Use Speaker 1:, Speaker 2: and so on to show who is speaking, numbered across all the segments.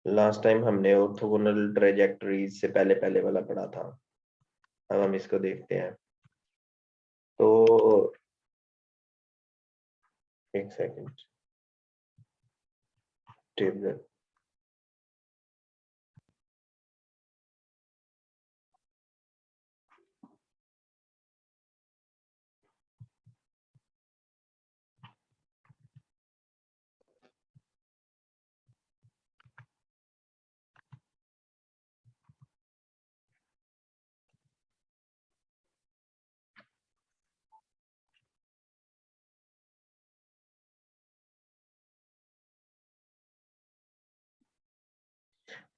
Speaker 1: Last time हमने orthogonal trajectories से पहले पहले वाला पढ़ा था। अब हम इसको देखते हैं। तो एक सेकंड। टेबल।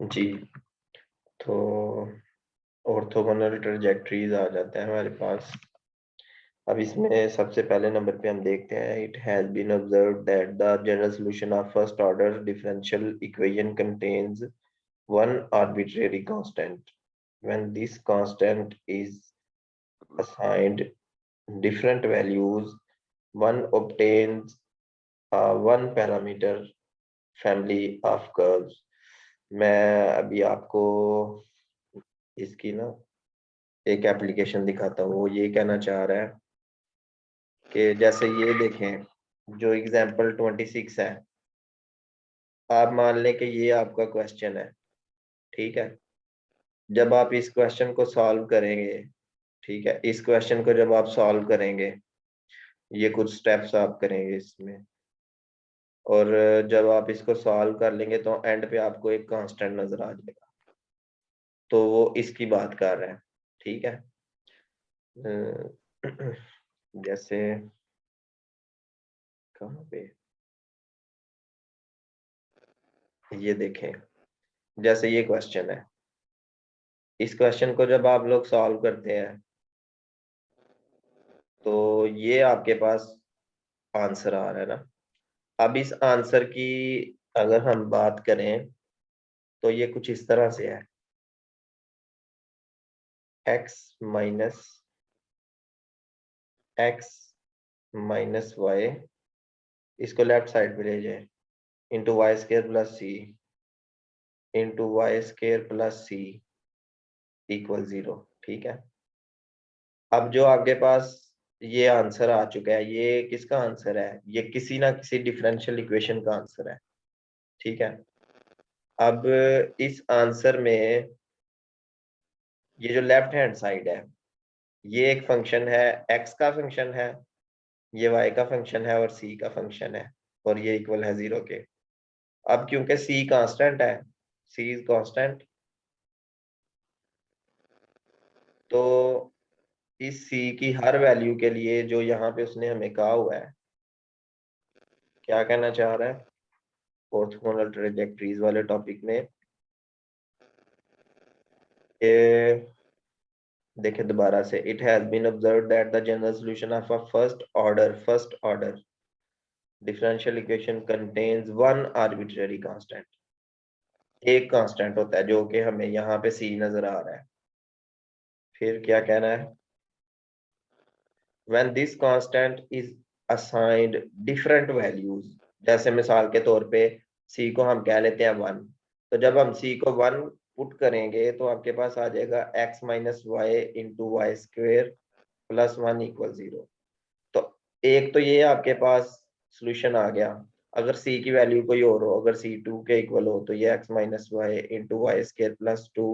Speaker 1: जी, तो ऑर्थोगोनल ट्रेजेक्टरीज आ जाता है हमारे पास। अब इसमें सबसे पहले नंबर पे हम देखते हैं, it has been observed that the general solution of first order differential equation contains one arbitrary constant. When this constant is assigned different values, one obtains a one parameter family of curves. मैं अभी आपको इसकी ना एक application दिखाता हूँ। वो ये कहना चाह रहा है कि जैसे ये देखें, जो एग्जाम्पल 26 है, आप मान लें कि ये आपका क्वेश्चन है। ठीक है, जब आप इस क्वेश्चन को सॉल्व करेंगे, ठीक है, इस क्वेश्चन को जब आप सॉल्व करेंगे, ये कुछ स्टेप्स आप करेंगे इसमें, और जब आप इसको सॉल्व कर लेंगे तो एंड पे आपको एक कांस्टेंट नजर आ जाएगा। तो वो इसकी बात कर रहे हैं। ठीक है, जैसे कहाँ पे, ये देखें, जैसे ये क्वेश्चन है, इस क्वेश्चन को जब आप लोग सॉल्व करते हैं तो ये आपके पास आंसर आ रहा है ना। अब इस आंसर की अगर हम बात करें तो ये कुछ इस तरह से है, x माइनस वाई, इसको लेफ्ट साइड पे ले जाए, इंटू वाई स्केयर प्लस सी इंटू वाई स्केयर प्लस सी इक्वल 0। ठीक है, अब जो आपके पास ये आंसर आ चुका है, ये किसका आंसर है? ये किसी ना किसी डिफरेंशियल इक्वेशन का आंसर है। ठीक है, अब इस आंसर में ये जो लेफ्ट हैंड साइड है, ये एक फंक्शन है, x का फंक्शन है, ये y का फंक्शन है और c का फंक्शन है, और ये इक्वल है 0 के। अब क्योंकि c कांस्टेंट है, c इज कांस्टेंट, तो इस c की हर वैल्यू के लिए जो यहाँ पे उसने हमें कहा हुआ है, क्या कहना चाह रहा है ऑर्थोगोनल ट्रेजेक्टरीज वाले टॉपिक में, ये देखे दोबारा से, it has been observed that the general solution of a first order differential equation contains one arbitrary constant. एक कांस्टेंट होता है जो कि हमें यहाँ पे c नजर आ रहा है। फिर क्या कहना है, when this constant is assigned different values, जैसे मिसाल के तौर पे c को हम कह लेते हैं 1, तो जब हम c को 1 पुट करेंगे तो आपके पास आ जाएगा x minus y into y square plus 1 equal 0। तो एक तो ये आपके पास सोल्यूशन आ गया। अगर c की वैल्यू कोई और हो, अगर c 2 के इक्वल हो, तो ये x minus y into y square plus 2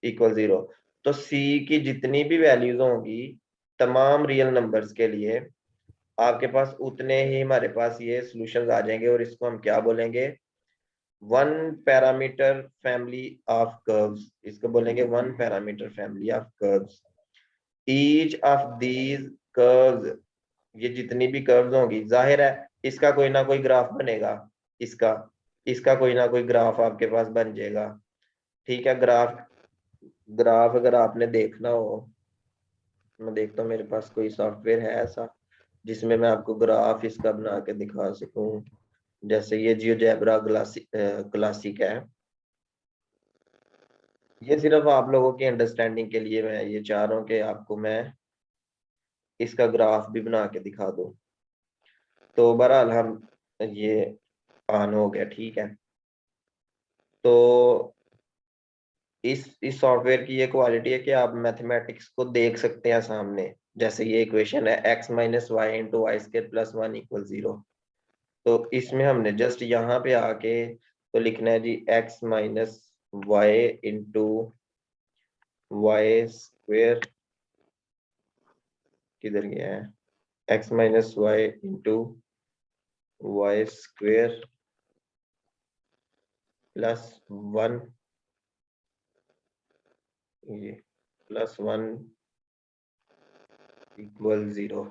Speaker 1: equal 0। तो c की जितनी भी वैल्यूज होंगी तमाम रियल नंबर्स के लिए, आपके पास उतने ही हमारे पास ये सॉल्यूशंस आ जाएंगे, और इसको हम क्या बोलेंगे, one parameter family of curves. इसको बोलेंगे one parameter family of curves. Each of these curves, ये जितनी भी कर्व्स होंगी, जाहिर है इसका कोई ना कोई ग्राफ बनेगा, इसका इसका कोई ना कोई ग्राफ आपके पास बन जाएगा। ठीक है, ग्राफ ग्राफ अगर आपने देखना हो, मैं देखता हूँ मेरे पास कोई सॉफ्टवेयर है ऐसा जिसमें मैं आपको ग्राफ इसका बना के दिखा सकूं। जैसे ये जियोजेब्रा क्लासिक है। ये सिर्फ आप लोगों की अंडरस्टैंडिंग के लिए मैं ये चाह रहा हूँ कि आपको मैं इसका ग्राफ भी बना के दिखा दूं। तो बहरहाल हम ये ऑन हो गया। ठीक है, तो इस सॉफ्टवेयर की ये क्वालिटी है कि आप मैथमेटिक्स को देख सकते हैं सामने। जैसे ये इक्वेशन है x minus y into y square plus 1 equal 0। तो इसमें हमने जस्ट यहाँ पे आके तो लिखना है जी x minus y into y square, किधर गया है, x minus y into y square plus 1, ये प्लस 1 इक्वल 0।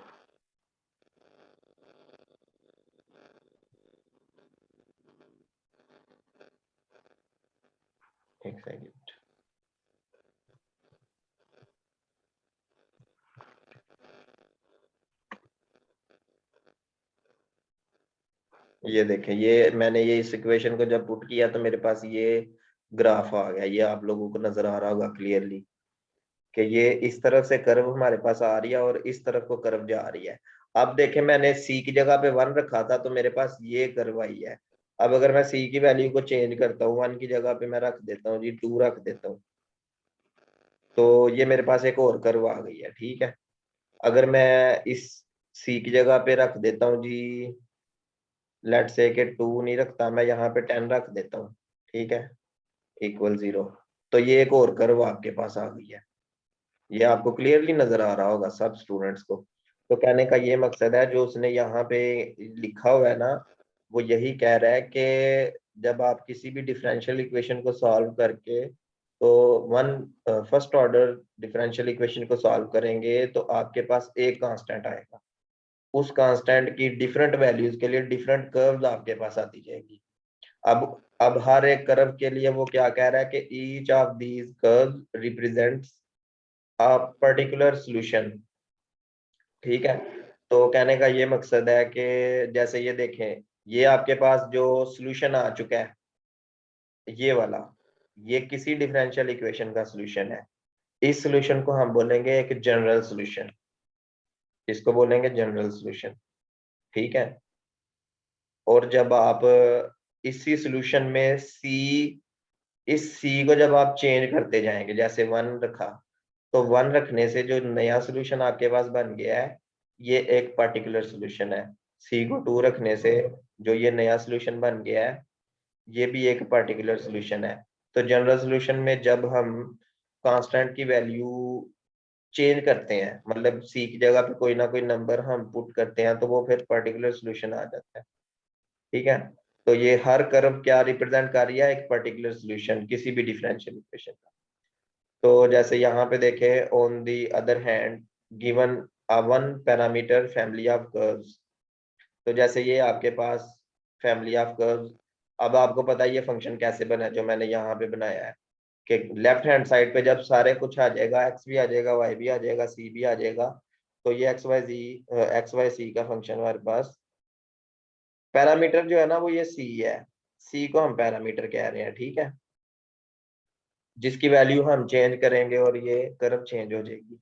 Speaker 1: एक सेकेंड, ये देखें, ये मैंने ये इस इक्वेशन को जब पुट किया तो मेरे पास ये ग्राफ आ गया। ये आप लोगों को नजर आ रहा होगा क्लियरली कि ये इस तरफ से कर्व हमारे पास आ रही है और इस तरफ को कर्व जा रही है। अब देखें, मैंने सी की जगह पे 1 रखा था तो मेरे पास ये कर्व आई है। अब अगर मैं सी की वैल्यू को चेंज करता हूँ, 1 की जगह पे मैं रख देता हूँ जी 2 रख देता हूँ, तो ये मेरे पास एक और कर्व आ गई है। ठीक है, अगर मैं इस सी की जगह पे रख देता हूँ जी, लेट से के 2 नहीं रखता मैं, यहाँ पे 10 रख देता हूँ। ठीक है, इक्वल 0। तो ये एक और कर्व आपके पास आ गई है। ये आपको क्लियरली नजर आ रहा होगा सब स्टूडेंट्स को। तो कहने का ये मकसद है, जो उसने यहाँ पे लिखा हुआ है ना, वो यही कह रहा है कि जब आप किसी भी डिफरेंशियल इक्वेशन को सॉल्व करके तो one first order differential equation को सॉल्व करेंगे तो आपके पास एक कांस्टेंट आएगा। उस कांस्टेंट की डिफरेंट वैल्यूज के लिए डिफरेंट कर्व्स आपके पास आती जाएगी। अब हर एक कर्व के लिए वो क्या कह रहा है कि each of these curves represents a particular solution. ठीक है, तो कहने का ये मकसद है कि जैसे ये देखें, ये आपके पास जो सॉल्यूशन आ चुका है, ये वाला, ये किसी डिफरेंशियल इक्वेशन का सॉल्यूशन है। इस सॉल्यूशन को हम बोलेंगे एक जनरल सॉल्यूशन, इसको बोलेंगे जनरल सॉल्यूशन। ठीक है, और जब आप इसी सॉल्यूशन में सी, इस सी को जब आप चेंज करते जाएंगे, जैसे 1 रखा, तो 1 रखने से जो नया सॉल्यूशन आपके पास बन गया है, ये एक पर्टिकुलर सॉल्यूशन है। सी को 2 रखने से जो ये नया सॉल्यूशन बन गया है, ये भी एक पर्टिकुलर सॉल्यूशन है। तो जनरल सॉल्यूशन में जब हम कांस्टेंट की वैल्यू चेंज करते हैं, मतलब सी की जगह पे कोई ना कोई नंबर हम पुट करते हैं, तो वो फिर पर्टिकुलर सॉल्यूशन आ जाता है। ठीक है, तो ये हर कर्व क्या रिप्रेजेंट कर रही है, एक पर्टिकुलर सॉल्यूशन किसी भी डिफरेंशियल इक्वेशन का। तो जैसे यहाँ पे देखें, on the other hand given a one parameter family of curves. तो जैसे ये आपके पास फैमिली ऑफ कर्व्स, अब आपको पता है ये फंक्शन कैसे बना है जो मैंने यहाँ पे बनाया है, कि लेफ्ट हैंड साइड पे जब सारे कुछ आ जाएगा, एक्स भी आ जाएगा, वाई भी आ जाएगा, सी भी आ जाएगा, तो ये एक्स वाई सी का फंक्शन हमारे पास, पैरामीटर जो है ना वो ये सी है। सी को हम पैरामीटर कह रहे हैं। ठीक है, जिसकी वैल्यू हम चेंज करेंगे और ये कर्व चेंज हो जाएगी।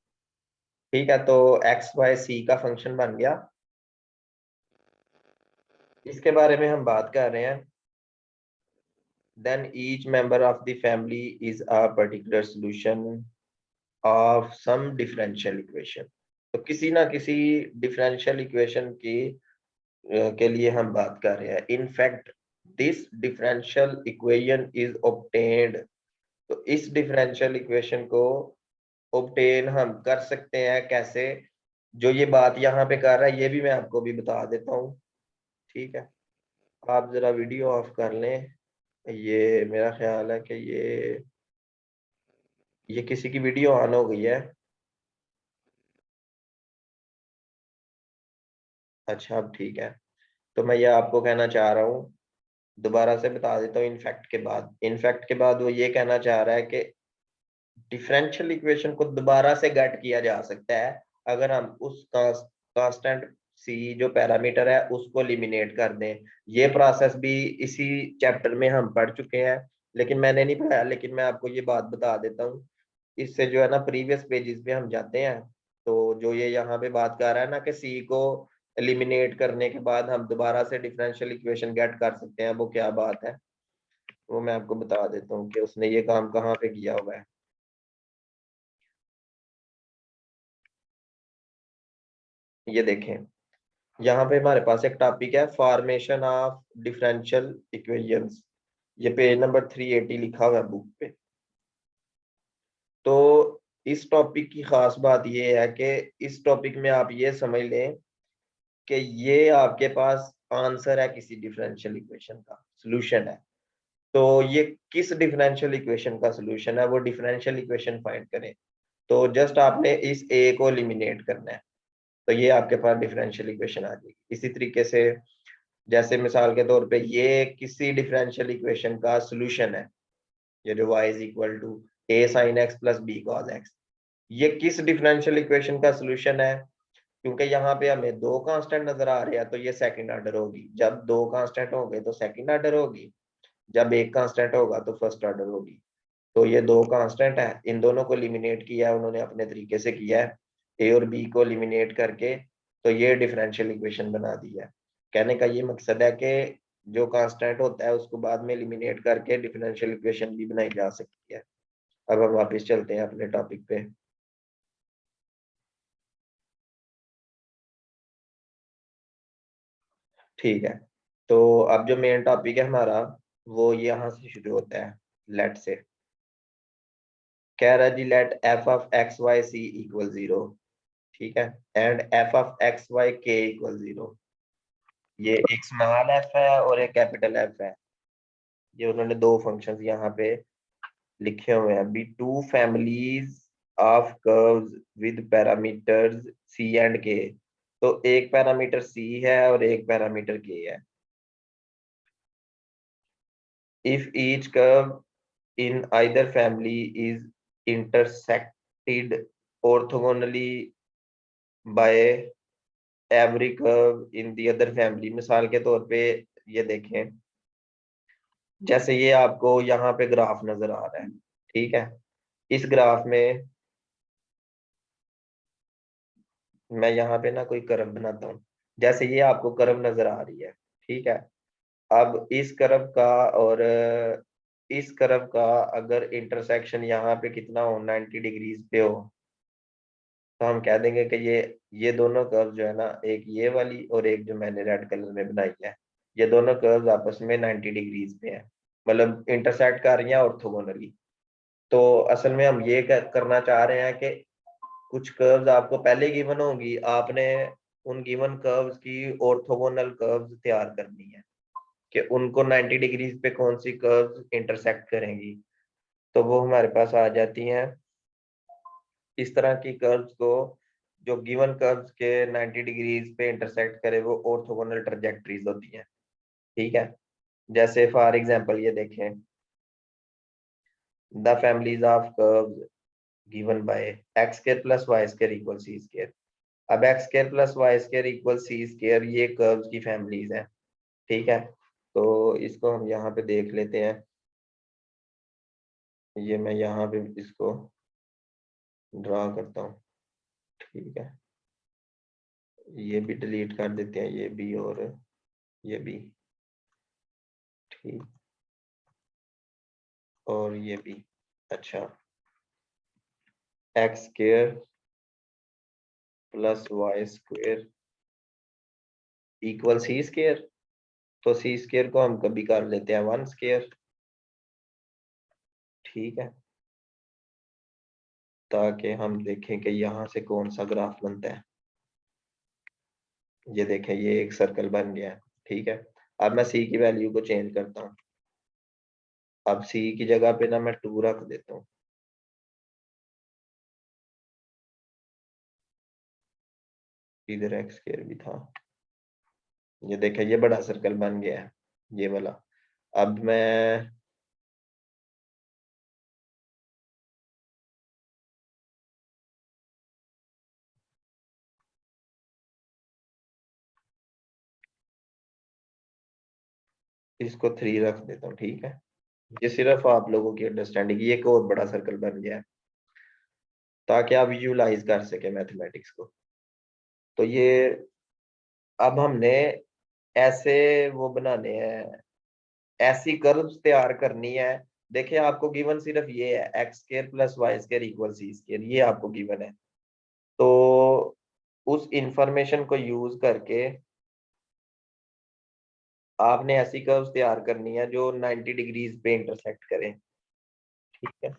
Speaker 1: ठीक है, तो एक्स वाई सी का फंक्शन बन गया। इसके बारे में हम बात कर रहे हैं, then each member of the family is a particular solution of some differential equation. तो किसी ना किसी डिफरेंशियल इक्वेशन की के लिए हम बात कर रहे हैं। In fact this differential equation is obtained. तो इस डिफरेंशियल इक्वेशन को ऑब्टेन हम कर सकते हैं कैसे, जो ये बात यहाँ पे कर रहा है ये भी मैं आपको भी बता देता हूँ। ठीक है, आप जरा वीडियो ऑफ कर लें। ये मेरा ख्याल है कि ये किसी की वीडियो ऑन हो गई है। अच्छा, अब ठीक है। तो मैं ये आपको कहना चाह रहा हूँ, दोबारा से बता देता हूँ। इनफैक्ट के बाद वो ये कहना चाह रहा है कि डिफरेंशियल इक्वेशन को दोबारा से गेट किया जा सकता है अगर हम उस कांस्टेंट सी जो पैरामीटर है उसको एलिमिनेट कर दें। ये प्रोसेस भी इसी चैप्टर में हम पढ़ चुके हैं, लेकिन मैंने नहीं पढ़ाया, लेकिन मैं आपको ये बात बता देता हूँ। इससे जो है ना प्रीवियस पेजेस पे हम जाते हैं, तो जो ये यहाँ पे बात कर रहा है ना कि सी को एलिमिनेट करने के बाद हम दोबारा से डिफरेंशियल इक्वेशन गेट कर सकते हैं, वो क्या बात है। वो मैं आपको बता देता हूँ कि उसने ये काम कहाँ पे किया हुआ है। ये देखें, यहाँ पे हमारे पास एक टॉपिक है, फॉर्मेशन ऑफ डिफरेंशियल इक्वेशंस। ये पेज नंबर 380 लिखा हुआ है बुक पे। तो इस टॉपिक की खास बात ये है कि इस टॉपिक में आप ये समझ लें कि ये आपके पास आंसर है किसी डिफरेंशियल इक्वेशन का, सॉल्यूशन है। तो ये किस डिफरेंशियल इक्वेशन का सॉल्यूशन है, वो डिफरेंशियल इक्वेशन फाइंड करें। तो जस्ट आपने इस ए को एलिमिनेट करना है, तो ये आपके पास डिफरेंशियल इक्वेशन आ जाएगी। इसी तरीके से जैसे मिसाल के तौर पे ये किसी डिफरेंशियल इक्वेशन का सॉल्यूशन है, ये जो y is equal to a sin x plus b cos x, ये किस डिफरेंशियल इक्वेशन का सॉल्यूशन है। क्योंकि यहाँ पे हमें दो कांस्टेंट नजर आ रहे हैं, तो ये सेकंड ऑर्डर होगी। जब दो कांस्टेंट होंगे तो सेकंड ऑर्डर होगी, जब एक कांस्टेंट होगा तो फर्स्ट ऑर्डर होगी। तो ये दो कांस्टेंट है, इन दोनों को एलिमिनेट किया है उन्होंने, अपने तरीके से किया है, ए और बी को एलिमिनेट करके, तो ये डिफरेंशियल इक्वेशन बना दी है। कहने का ये मकसद है कि जो कांस्टेंट होता है उसको बाद में एलिमिनेट करके डिफरेंशियल इक्वेशन भी बनाई जा सकती है। अब हम वापस चलते हैं अपने टॉपिक पे। ठीक है, तो अब जो मेन टॉपिक है हमारा, वो यहाँ से शुरू होता है। लेट से कह रहा है जी, let f of x y c equal 0, ठीक है, and f of x y के इक्वल 0। ये एक स्मॉल एफ है और एक कैपिटल एफ है। ये उन्होंने दो फंक्शंस यहाँ पे लिखे हुए हैं, be two families of curves with parameters c and k. तो एक पैरामीटर सी है और एक पैरामीटर के है। If each curve in either family is intersected orthogonally by every curve in the other family। मिसाल के तौर पे ये देखें, जैसे ये आपको यहाँ पे ग्राफ नजर आ रहा है, ठीक है। इस ग्राफ में मैं यहाँ पे ना कोई कर्व बनाता हूँ। जैसे ये आपको कर्व नजर आ रही है, ठीक है। अब इस कर्व का और इस कर्व का अगर इंटरसेक्शन यहाँ पे कितना हो, 90 डिग्रीज पे हो, तो हम कह देंगे कि ये दोनों कर्व जो है ना, एक ये वाली और एक जो मैंने रेड कलर में बनाई है, ये दोनों कर्व आपस में 90 डिग्रीज पे हैं, मतलब इंटरसेक्ट कर रही हैं ऑर्थोगोनली। तो असल में हम ये करना चाह रहे हैं कि कुछ कर्व्स आपको पहले गिवन होंगी, आपने उन गिवन कर्व्स की ऑर्थोगोनल कर्व्स तैयार करनी है कि उनको 90 डिग्रीज पे कौन सी कर्व्स इंटरसेक्ट करेंगी। तो वो हमारे पास आ जाती हैं इस तरह की कर्व्स को, जो गिवन कर्व्स के 90 डिग्रीज पे इंटरसेक्ट करे, वो ऑर्थोगोनल ट्रजेक्टरीज होती हैं, ठीक है। जैसे फॉर एग्जांपल ये देखें, the families of curves given by x square plus y square equal c square. अब x square plus y square equal c square ये कर्व्स की फैमिलीज हैं, ठीक है। तो इसको हम यहाँ पे देख लेते हैं। ये मैं यहाँ पे इसको ड्रा करता हूँ, ठीक है। ये भी डिलीट कर देते हैं, ये भी और ये भी, ठीक, और ये भी। अच्छा, x square plus y square equal c square. तो सी स्क्वायर को हम कभी कर लेते हैं 1 स्क्वायर, ठीक है, ताकि हम देखें कि यहाँ से कौन सा ग्राफ बनता है। ये देखें, ये एक सर्कल बन गया है, ठीक है। अब मैं सी की वैल्यू को चेंज करता हूँ। अब सी की जगह पे ना मैं 2 रख देता हूँ। इधर एक्स स्क्वायर भी था। ये देखें, ये बड़ा सर्कल बन गया है, ये वाला। अब मैं इसको 3 रख देता हूँ, ठीक है। ये सिर्फ आप लोगों की अंडरस्टैंडिंग, ये एक और बड़ा सर्कल बन गया है ताकि आप विजुलाइज कर सके मैथमेटिक्स को। तो ये अब हमने ऐसे वो बनाने हैं, ऐसी कर्व्स तैयार करनी है। देखिए आपको गिवन सिर्फ ये है, x square plus y square equal c square, ये आपको गिवन है। तो उस इंफॉर्मेशन को यूज करके आपने ऐसी कर्व्स तैयार करनी है जो 90 डिग्रीज पे इंटरसेक्ट करें। ठीक है,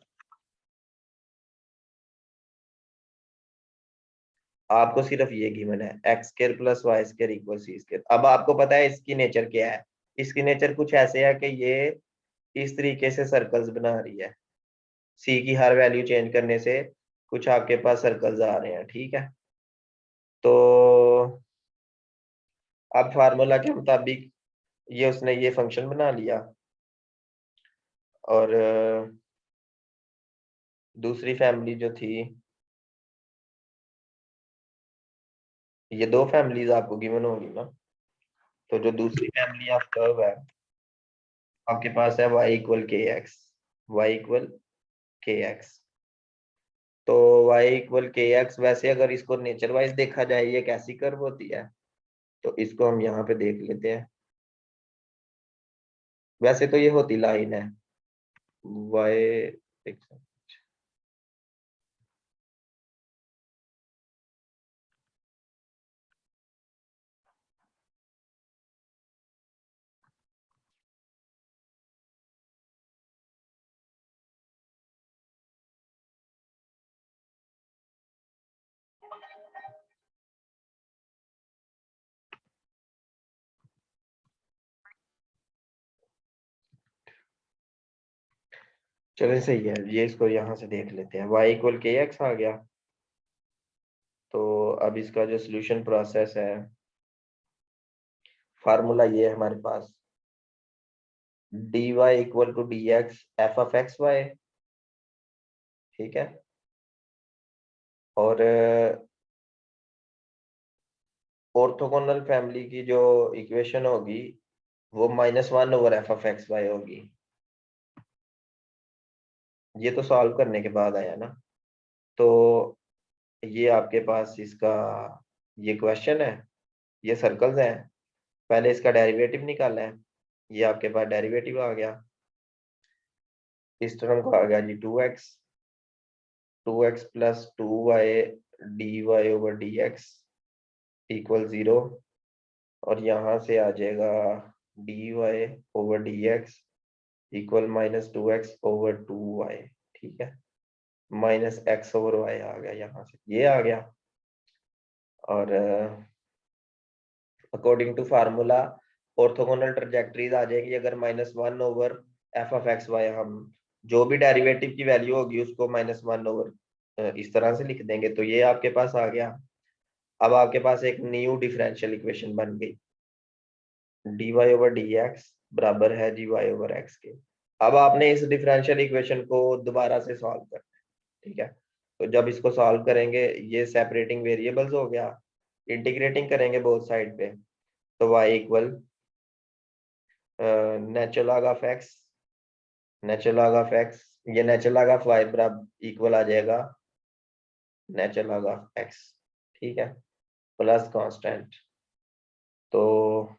Speaker 1: आपको सिर्फ ये गिवन है, x square plus y square equal c square. अब आपको पता है इसकी नेचर क्या है। इसकी नेचर कुछ ऐसे है कि ये इस तरीके से सर्कल्स बना रही है, सी की हर वैल्यू चेंज करने से कुछ आपके पास सर्कल्स आ रहे हैं। ठीक है, तो अब फार्मूला के मुताबिक ये उसने ये फंक्शन बना लिया, और दूसरी फैमिली जो थी, ये दो फैमिलीज आपको गिवन होगी ना। तो जो दूसरी फैमिली ऑफ कर्व है, आपके पास है y इक्वल के एक्स, वाई इक्वल के एक्स। तो y इक्वल के एक्स, वैसे अगर इसको नेचर वाइज देखा जाए ये कैसी कर्व होती है, तो इसको हम यहाँ पे देख लेते हैं। वैसे तो ये होती लाइन है y, चलिए सही है, ये इसको यहाँ से देख लेते हैं, y इक्वल के एक्स आ गया। तो अब इसका जो सोल्यूशन प्रोसेस है, फार्मूला ये है हमारे पास, dy equal to d x f of x y. ठीक है, और ऑर्थोगोनल फैमिली की जो इक्वेशन होगी वो -1 over f of x y होगी। ये तो सॉल्व करने के बाद आया ना। तो ये आपके पास इसका ये क्वेश्चन है, ये सर्कल्स हैं, पहले इसका डेरिवेटिव निकाला है, ये आपके पास डेरिवेटिव आ गया। इस टर्म को आ गया जी 2x plus 2y dy over dx equal 0, और यहाँ से आ जाएगा dy over dx equal -2x over 2y। ठीक है, -x ओवर y आ गया, यहाँ से ये आ गया। और according to formula orthogonal trajectories आ जाएगी अगर -1 over f of x y, हम जो भी डेरिवेटिव की वैल्यू होगी उसको -1 ओवर इस तरह से लिख देंगे, तो ये आपके पास आ गया। अब आपके पास एक न्यू डिफरेंशियल इक्वेशन बन गई, dy ओवर dx बराबर है dy ओवर x के। अब आपने इस डिफरेंशियल इक्वेशन को दोबारा से सॉल्व करना है। ठीक है, तो जब इसको सॉल्व करेंगे, ये सेपरेटिंग वेरिएबल्स हो गया, इंटीग्रेटिंग करेंगे बोथ साइड पे, तो y equal natural log of x, natural log of x, ये नेचुरल लॉग ऑफ वाई बराबर इक्वल आ जाएगा नेचुरल लॉग ऑफ एक्स। ठीक है, प्लस कांस्टेंट। तो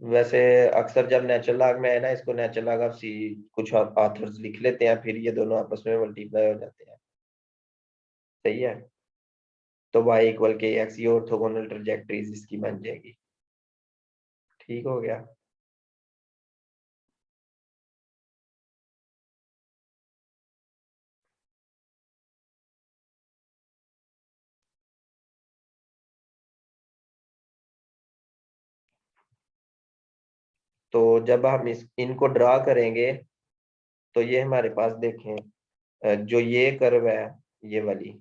Speaker 1: वैसे अक्सर जब नेचुरल लॉग में है ना, इसको नेचुरल लॉग ऑफ सी कुछ ऑथर्स लिख लेते हैं, फिर ये दोनों आपस में मल्टीप्लाई हो जाते हैं। सही है, तो y इक्वल के एक्स, ये ऑर्थोगोनल ट्रजेक्टरीज इसकी बन जाएगी। ठीक हो गया। तो जब हम इनको ड्रा करेंगे, तो ये हमारे पास देखें, जो ये कर्व है, ये वाली,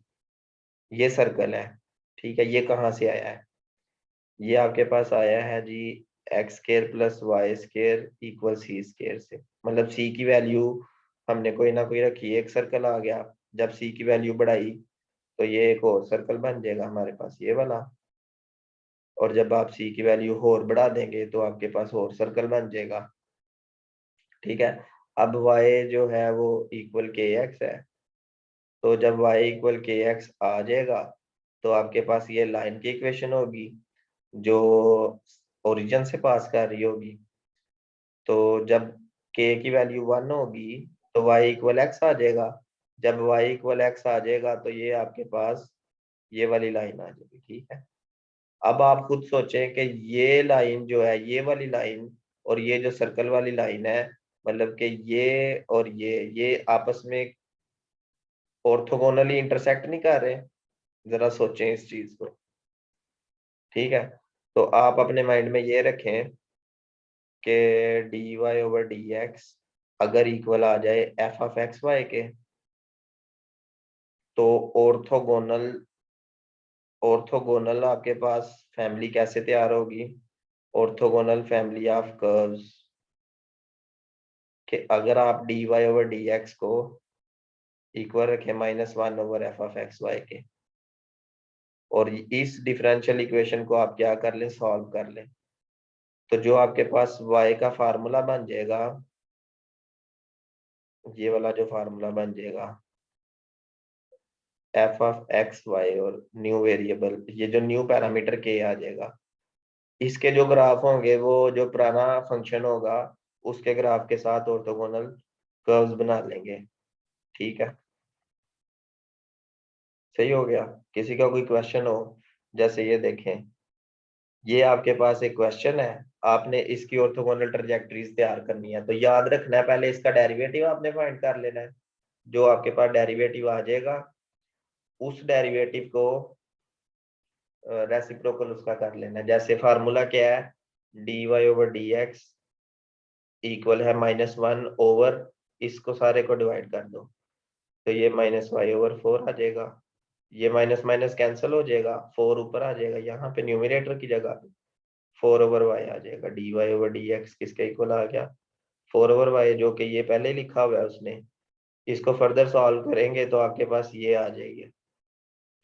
Speaker 1: ये सर्कल है। ठीक है, ये कहाँ से आया है, ये आपके पास आया है जी x square plus y square equal c square से। मतलब सी की वैल्यू हमने कोई ना कोई रखी, एक सर्कल आ गया, जब सी की वैल्यू बढ़ाई तो ये एक और सर्कल बन जाएगा हमारे पास, ये वाला। और जब आप सी की वैल्यू और बढ़ा देंगे तो आपके पास और सर्कल बन जाएगा। ठीक है, अब y जो है वो इक्वल के एक्स है, तो जब y इक्वल के एक्स आ जाएगा तो आपके पास ये लाइन की इक्वेशन होगी जो ओरिजिन से पास कर रही होगी। तो जब k की वैल्यू 1 होगी तो y इक्वल x आ जाएगा। जब y इक्वल x आ जाएगा तो ये आपके पास ये वाली लाइन आ जाएगी। ठीक है, अब आप खुद सोचें कि ये लाइन जो है, ये वाली लाइन और ये जो सर्कल वाली लाइन है, मतलब कि ये और ये आपस में ऑर्थोगोनली इंटरसेक्ट नहीं कर रहे। जरा सोचें इस चीज को। ठीक है, तो आप अपने माइंड में ये रखें कि d y over d x अगर इक्वल आ जाए एफ ऑफ एक्स वाई के, तो ऑर्थोगोनल ऑर्थोगोनल आपके पास फैमिली कैसे तैयार होगी? ऑर्थोगोनल फैमिली ऑफ कर्व्स कि अगर आप d y over d x को इक्वल रखें -1 over f of x y के, और इस डिफरेंशियल इक्वेशन को आप क्या कर लें, सॉल्व कर लें, तो जो आपके पास y का फार्मूला बन जाएगा, ये वाला जो फार्मूला बन जाएगा एफ ऑफ एक्स वाई और न्यू वेरिएबल, ये जो न्यू पैरामीटर के आ जाएगा, इसके जो ग्राफ होंगे वो जो पुराना फंक्शन होगा उसके ग्राफ के साथ ऑर्थोगोनल कर्व्स बना लेंगे। ठीक है, सही हो गया। किसी का कोई क्वेश्चन हो? जैसे ये देखें, ये आपके पास एक क्वेश्चन है, आपने इसकी ऑर्थोगोनल ट्रैजेक्टरीज तैयार करनी है, तो याद रखना है पहले इसका डेरिवेटिव आपने फाइंड कर लेना है। जो आपके पास डेरिवेटिव आ जाएगा उस डेरिवेटिव को रेसिप्रोकल उसका कर लेना है। जैसे फार्मूला क्या है, d y over d x equal है -1 ओवर, इसको सारे को डिवाइड कर दो तो ये -y/4 आ जाएगा। ये माइनस माइनस कैंसिल हो जाएगा, 4 ऊपर आ जाएगा, यहाँ पे न्यूमिनेटर की जगह 4/y आ जाएगा। D y over d x किसके इक्वल आ गया, 4/y, जो कि ये पहले लिखा हुआ है उसने। इसको फर्दर सॉल्व करेंगे तो आपके पास ये आ जाएगी।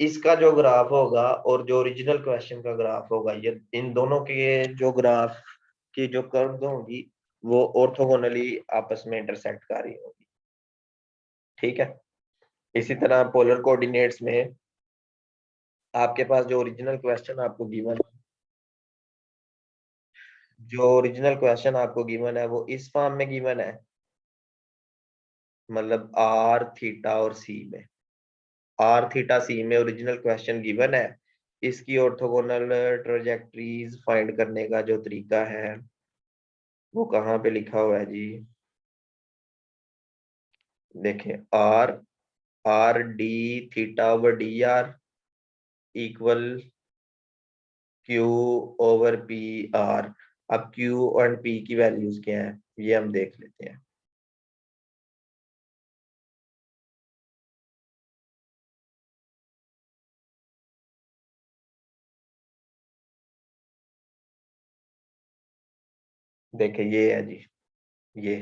Speaker 1: इसका जो ग्राफ होगा और जो ओरिजिनल क्वेश्चन का ग्राफ होगा, ये इन दोनों के जो ग्राफ की जो कर्व होंगी वो ऑर्थोगोनली आपस में इंटरसेक्ट कर रही होगी। ठीक है, इसी तरह पोलर कोऑर्डिनेट्स में आपके पास जो ओरिजिनल क्वेश्चन आपको गिवन है, जो ओरिजिनल क्वेश्चन आपको गिवन है वो इस फॉर्म में गिवन है, मतलब आर थीटा और सी में। आर थीटा सी में ओरिजिनल क्वेश्चन गिवन है। इसकी ऑर्थोगोनल ट्रेजेक्टरीज फाइंड करने का जो तरीका है वो कहाँ पे लिखा हुआ है जी? देखें, r r d theta over d r equal q over p r. अब क्यू और पी की वैल्यूज क्या है ये हम देख लेते हैं। देखें, ये है जी, ये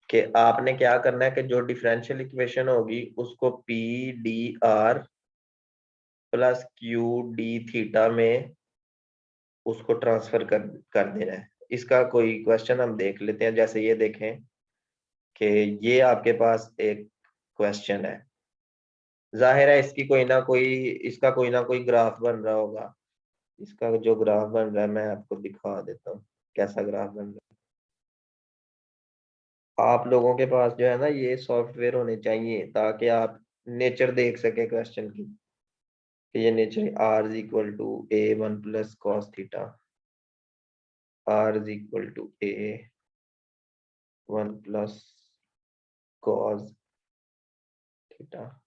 Speaker 1: कि आपने क्या करना है कि जो डिफरेंशियल इक्वेशन होगी उसको P D r plus Q D theta में उसको ट्रांसफर कर देना है। इसका कोई क्वेश्चन हम देख लेते हैं। जैसे ये देखें कि ये आपके पास एक क्वेश्चन है, जाहिर है इसकी कोई ना कोई इसका कोई ना कोई ग्राफ बन रहा होगा। इसका जो ग्राफ बन रहा है मैं आपको दिखा देता हूँ कैसा ग्राफ बन रहा है। आप लोगों के पास जो है ना ये सॉफ्टवेयर होने चाहिए ताकि आप नेचर देख सके क्वेश्चन की। तो ये nature r is equal to a1 plus cos theta, r is equal to a1 plus cos theta.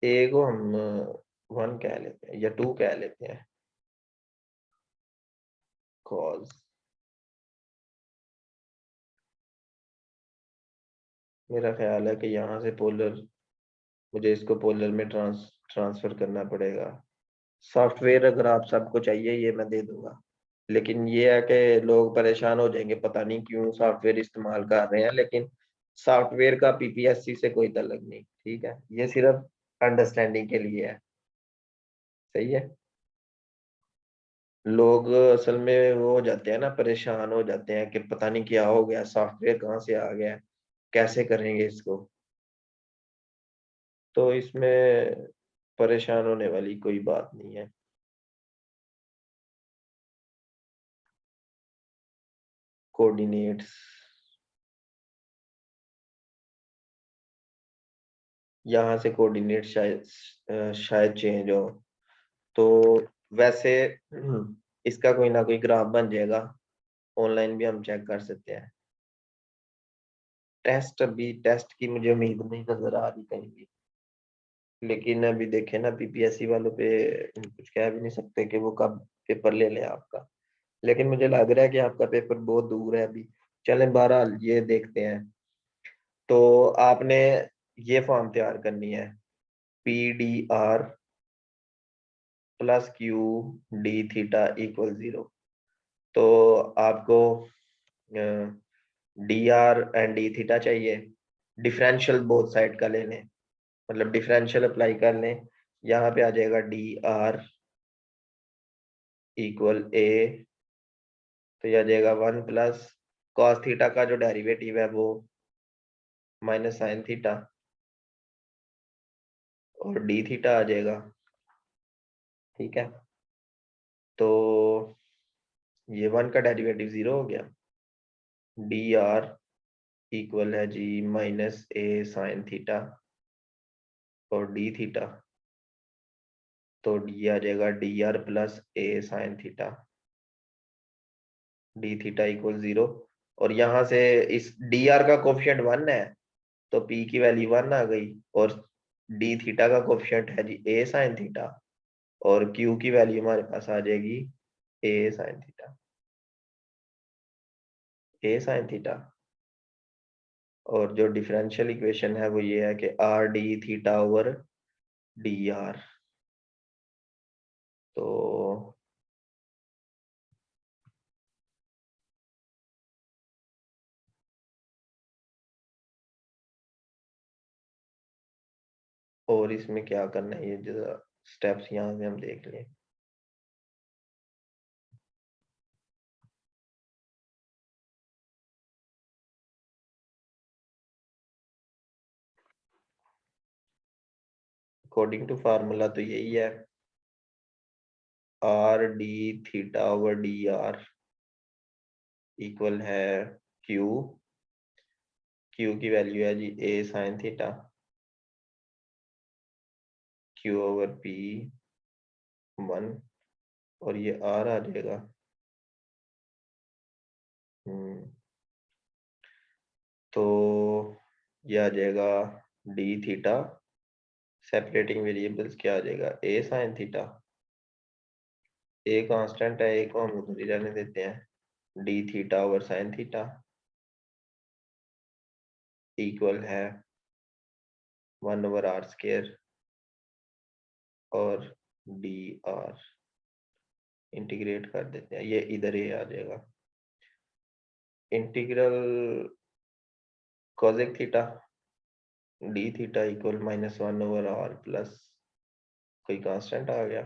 Speaker 1: A को हम 1 कह लेते हैं या 2 कह लेते हैं, कॉस। मेरा ख्याल है कि यहाँ से पोलर, मुझे इसको पोलर में ट्रांसफर करना पड़ेगा। सॉफ्टवेयर अगर आप सबको चाहिए ये मैं दे दूंगा, लेकिन ये है कि लोग परेशान हो जाएंगे, पता नहीं क्यों सॉफ्टवेयर इस्तेमाल कर रहे हैं, लेकिन सॉफ्टवेयर का पीपीएससी से कोई तल्लुक नहीं। ठीक है, ये सिर्फ अंडरस्टैंडिंग के लिए है। सही है, लोग असल में वो हो जाते हैं ना, परेशान हो जाते हैं कि पता नहीं क्या हो गया, सॉफ्टवेयर कहाँ से आ गया, कैसे करेंगे इसको। तो इसमें परेशान होने वाली कोई बात नहीं है। कोऑर्डिनेट्स यहाँ से कोऑर्डिनेट शायद चेंज हो, तो वैसे इसका कोई ना कोई ग्राफ बन जाएगा, ऑनलाइन भी हम चेक कर सकते हैं। टेस्ट की मुझे उम्मीद नहीं नजर आ रही कहीं भी, लेकिन अभी देखे ना पीपीएससी वालों पे कुछ कह भी नहीं सकते कि वो कब पेपर ले लें आपका, लेकिन मुझे लग रहा है कि आपका पेपर बहुत दूर है अभी। चलें बहरहाल ये देखते हैं। तो आपने ये फॉर्म तैयार करनी है, P D r plus Q D theta equal 0। तो आपको D R and D theta चाहिए, डिफरेंशियल बोथ साइड का ले लें, मतलब डिफरेंशियल अप्लाई कर लें। यहाँ पे आ जाएगा डी आर इक्वल ए, तो यह आ जाएगा 1 प्लस कॉस थीटा का जो डेरिवेटिव है वो माइनस साइन थीटा, और डी थीटा आ जाएगा। ठीक है, तो ये 1 का डेरिवेटिव 0 हो गया। डी आर इक्वल है जी माइनस ए साइन थीटा और डी थीटा, तो डी आ जाएगा d r plus a sine theta, d theta equal 0। और यहाँ से इस डी आर का कोफिशिएंट 1 है, तो पी की वैल्यू 1 आ गई, और डी थीटा का कोफिशिएंट है जी ए साइन थीटा, और क्यू की वैल्यू हमारे पास आ जाएगी ए साइन थीटा, ए साइन थीटा। और जो डिफरेंशियल इक्वेशन है वो ये है कि r d theta over d are. तो और इसमें क्या करना है, ये जो स्टेप्स यहाँ से हम देख लें। अकॉर्डिंग टू फार्मूला तो यही है, r d theta over d r equal है क्यू, क्यू की वैल्यू है जी a sine theta, q over p 1, और ये आर आ जाएगा। तो ये आ जाएगा डी थीटा, सेपरेटिंग वेरिएबल्स क्या आ जाएगा a sine theta, a constant है, ए को हम उधर ही रहने देते हैं, d theta over sine theta equal है 1 ओवर आर स्केयर, और डी आर इंटीग्रेट कर देते हैं, ये इधर ही आ जाएगा। Integral cosec theta d theta equal -1 over r plus कोई कांस्टेंट आ गया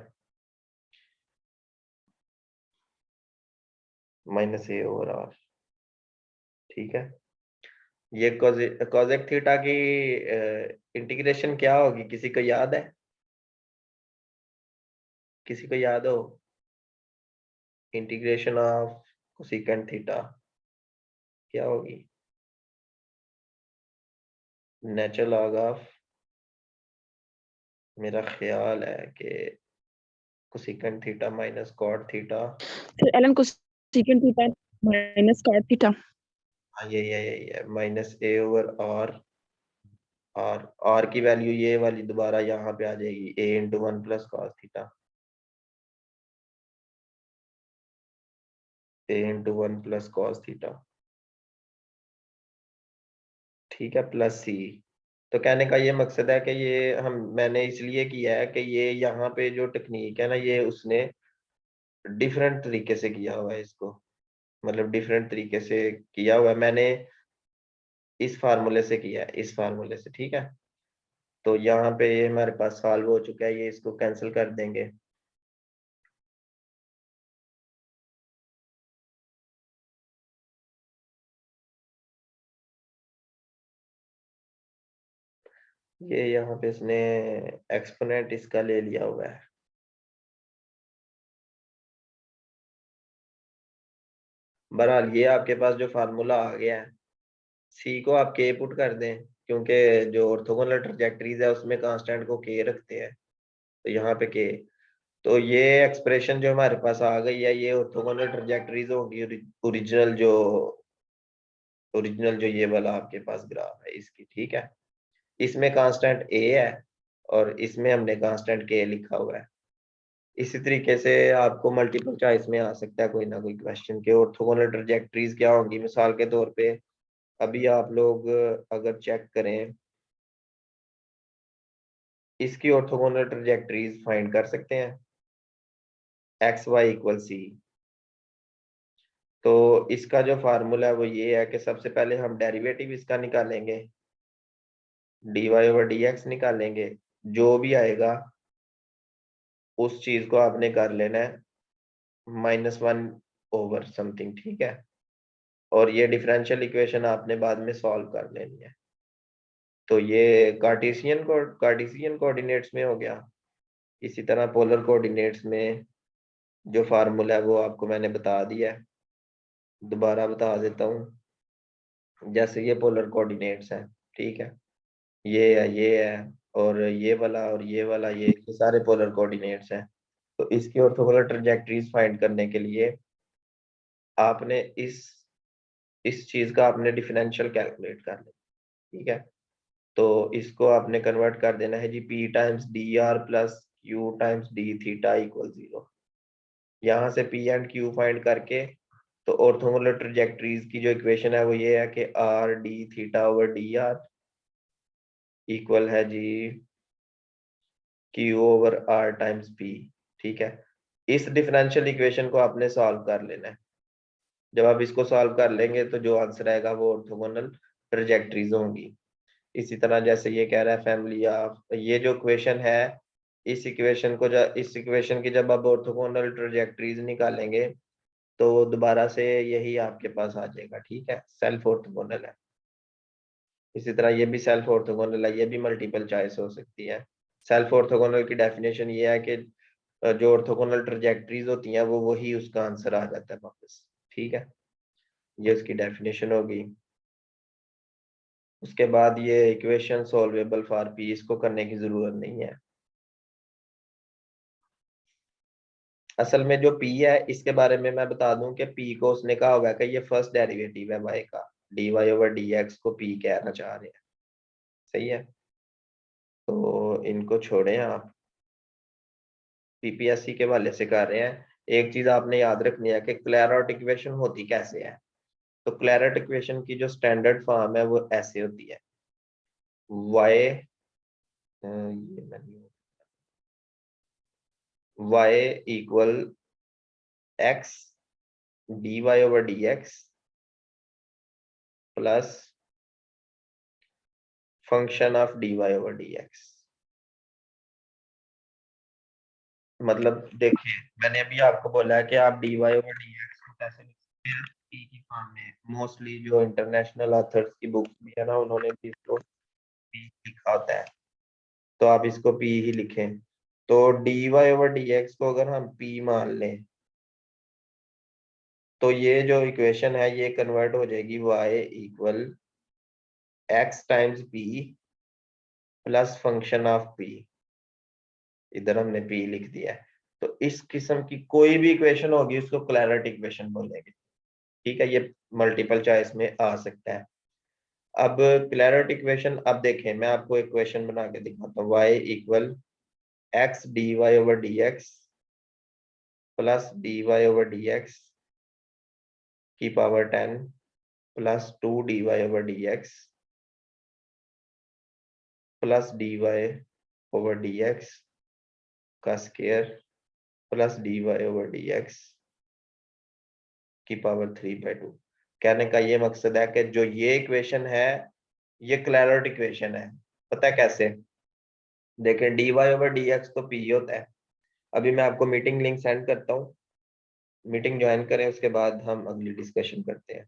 Speaker 1: माइनस ए ओवर आर। ठीक है, ये कोसेक थीटा की इंटीग्रेशन क्या होगी, किसी को याद है? किसी को याद हो? इंटीग्रेशन ऑफ कोसेकेंट थीटा क्या होगी? नेचुरल लॉग ऑफ, मेरा ख्याल है कि cosecant theta minus cot theta.
Speaker 2: फिर ln cosecant theta minus cot theta.
Speaker 1: हाँ यही है, minus a over r, r की वैल्यू ये वाली दोबारा यहाँ पे आ जाएगी, a into 1 plus cos theta, a into 1 plus cos theta. ठीक है, प्लस सी। तो कहने का ये मकसद है कि ये मैंने इसलिए किया है कि ये यहाँ पे जो टेक्निक है ना, ये उसने डिफरेंट तरीके से किया हुआ है इसको, मतलब डिफरेंट तरीके से किया हुआ है, मैंने इस फार्मूले से किया है, इस फार्मूले से। ठीक है, तो यहाँ पे ये हमारे पास सॉल्व हो चुका है, ये इसको कैंसिल कर देंगे। ये यहाँ पे इसने एक्सपोनेंट इसका ले लिया हुआ है। बहरहाल ये आपके पास जो फार्मूला आ गया है, सी को आप के पुट कर दें, क्योंकि जो ऑर्थोगोनल ट्रैजेक्टरीज है उसमें कांस्टेंट को के रखते हैं, तो यहाँ पे के, तो ये एक्सप्रेशन जो हमारे पास आ गई है, ये ऑर्थोगोनल ट्रैजेक्टरीज होगी ओरिजिनल जो ये वाला आपके पास ग्राफ है इसकी, ठीक है। इसमें कांस्टेंट ए है और इसमें हमने कांस्टेंट के लिखा हुआ है। इसी तरीके से आपको मल्टीपल चॉइस में आ सकता है कोई ना कोई क्वेश्चन के ऑर्थोगोनल ट्रैजेक्टरीज क्या होंगी। मिसाल के तौर पे अभी आप लोग अगर चेक करें, इसकी ऑर्थोगोनल ट्रैजेक्टरीज फाइंड कर सकते हैं, एक्स वाई इक्वल सी। तो इसका जो फार्मूला है वो ये है कि सबसे पहले हम डेरिवेटिव इसका निकालेंगे, dy ओवर dx निकालेंगे, जो भी आएगा उस चीज को आपने कर लेना है -1 ओवर समथिंग, ठीक है। और ये डिफरेंशियल इक्वेशन आपने बाद में सॉल्व कर लेनी है। तो ये कार्टेशियन कोऑर्डिनेट्स में हो गया। इसी तरह पोलर कोऑर्डिनेट्स में जो फार्मूला है वो आपको मैंने बता दिया है, दोबारा बता देता हूँ। जैसे ये पोलर कोऑर्डिनेट्स है, ठीक है, ये है और ये वाला और ये वाला, ये सारे पोलर कोऑर्डिनेट्स हैं। तो इसकी ऑर्थोगोनल ट्रैजेक्टरीज फाइंड करने के लिए आपने इस चीज का आपने डिफरेंशियल कैलकुलेट कर लेना, ठीक है। तो इसको आपने कन्वर्ट कर देना है जी, p times d r plus q times d theta equal 0। यहाँ से पी एंड क्यू फाइंड करके, तो ऑर्थोगोनल ट्रैजेक्टरीज की जो इक्वेशन है वो ये है कि r d theta over d r equal है जी q over r times p, ठीक है। इस डिफरेंशियल इक्वेशन को आपने सॉल्व कर लेना है। जब आप इसको सॉल्व कर लेंगे तो जो आंसर आएगा वो ऑर्थोगोनल ट्रैजेक्टरीज होंगी। इसी तरह जैसे ये कह रहा है फैमिली ऑफ, ये जो इक्वेशन है, इस इक्वेशन की जब आप ऑर्थोगोनल ट्रैजेक्टरीज निकालेंगे तो दोबारा से यही आपके पास आ जाएगा, ठीक है, सेल्फ ऑर्थोगोनल है। इसी तरह ये भी सेल्फ ऑर्थोगोनल है, ये भी मल्टीपल चॉइस हो सकती है। सेल्फ ऑर्थोगोनल की डेफिनेशन ये है कि जो ऑर्थोगोनल ट्रैजेक्टरीज होती हैं वो वही उसका आंसर आ जाता है वापस, ठीक है। ये उसकी डेफिनेशन होगी। उसके बाद ये इक्वेशन सॉल्वेबल फॉर पी, इसको करने की जरूरत नहीं है। असल में जो पी है इसके बारे में मैं बता दूं कि पी को उसने कहा हुआ है कि ये फर्स्ट डेरिवेटिव है वाई का, d y over d x को पी कहना चाह रहे हैं, सही है। तो इनको छोड़ें आप, पीपीएससी के हवाले से कर रहे हैं। एक चीज आपने याद रखनी है कि क्लैरेट इक्वेशन होती कैसे है। तो क्लैरेट इक्वेशन की जो स्टैंडर्ड फॉर्म है वो ऐसे होती है, y equal x dy over dx plus function of dy over dx। मतलब देखिए, मैंने अभी आपको बोला है कि आप dy ओवर dx को कैसे लिखते हैं, p की फॉर्म में। मोस्टली जो इंटरनेशनल ऑथर्स की बुक्स भी है ना, उन्होंने भी इसको p लिखा होता है, तो आप इसको p ही लिखें। तो dy ओवर dx को अगर हम p मान लें तो ये जो इक्वेशन है ये कन्वर्ट हो जाएगी y equal x times p plus function of p। इधर हमने p लिख दिया है। तो इस किस्म की कोई भी इक्वेशन होगी उसको क्लैरेट इक्वेशन बोलेंगे, ठीक है। ये मल्टीपल चॉइस में आ सकता है। अब क्लैरेट इक्वेशन, अब देखें मैं आपको इक्वेशन बना के दिखाता हूँ, y equal x dy over dx plus dy over dx की power 10 plus 2 dy over dx plus dy over dx का square plus dy over dx की पावर 3/2। कहने का ये मकसद है कि जो ये इक्वेशन है ये क्लैरेट इक्वेशन है। पता है कैसे? देखें, dy ओवर dx तो p होता है। अभी मैं आपको मीटिंग लिंक सेंड करता हूँ, मीटिंग ज्वाइन करें, उसके बाद हम अगली डिस्कशन करते हैं।